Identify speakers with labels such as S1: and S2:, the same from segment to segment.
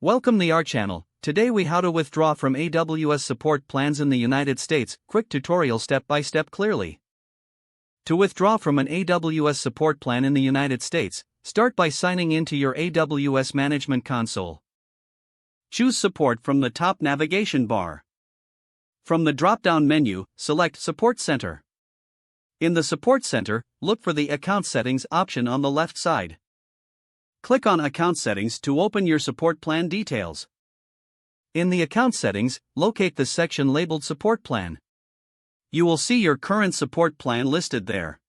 S1: Welcome to our channel. Today we how to withdraw from AWS support plans in the United States. Quick tutorial step by step clearly. To withdraw from an AWS support plan in the United States, start by signing into your AWS Management Console. Choose Support from the top navigation bar. From the drop-down menu, select Support Center. In the Support Center, look for the Account Settings option on the left side. Click on Account Settings to open your support plan details. In the Account Settings, locate the section labeled Support Plan. You will see your current support plan listed there.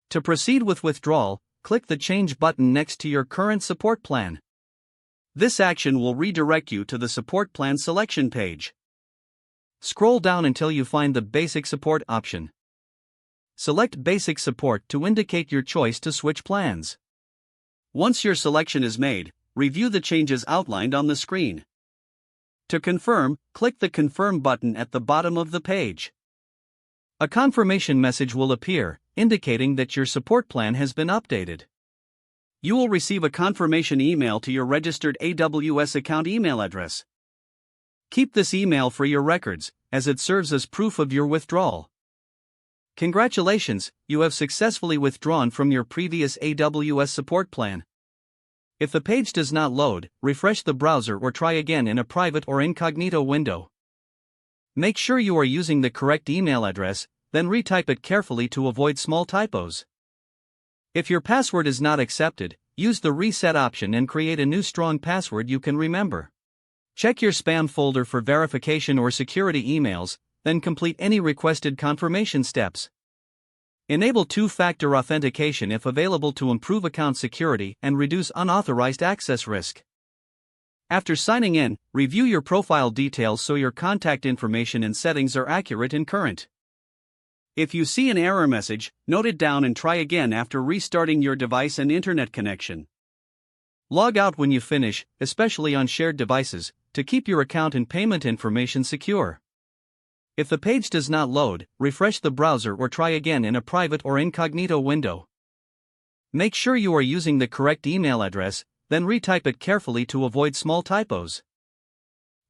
S1: To proceed with withdrawal, click the Change button next to your current support plan. This action will redirect you to the support plan selection page. Scroll down until you find the Basic Support option. Select Basic Support to indicate your choice to switch plans. Once your selection is made, review the changes outlined on the screen. To confirm, click the Confirm button at the bottom of the page. A confirmation message will appear, indicating that your support plan has been updated. You will receive a confirmation email to your registered AWS account email address. Keep this email for your records, as it serves as proof of your withdrawal. Congratulations, you have successfully withdrawn from your previous AWS support plan. If the page does not load, refresh the browser or try again in a private or incognito window. Make sure you are using the correct email address, then retype it carefully to avoid small typos. If your password is not accepted, use the Reset option and create a new strong password you can remember. Check your spam folder for verification or security emails, then complete any requested confirmation steps. Enable two-factor authentication if available to improve account security and reduce unauthorized access risk. After signing in, review your profile details so your contact information and settings are accurate and current. If you see an error message, note it down and try again after restarting your device and internet connection. Log out when you finish, especially on shared devices, to keep your account and payment information secure. If the page does not load, refresh the browser or try again in a private or incognito window. Make sure you are using the correct email address, then retype it carefully to avoid small typos.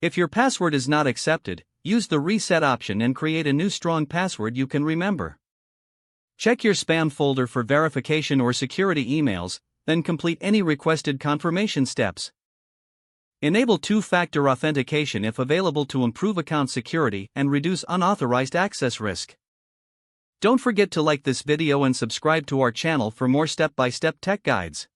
S1: If your password is not accepted, use the Reset option and create a new strong password you can remember. Check your spam folder for verification or security emails, then complete any requested confirmation steps. Enable two-factor authentication if available to improve account security and reduce unauthorized access risk. Don't forget to like this video and subscribe to our channel for more step-by-step tech guides.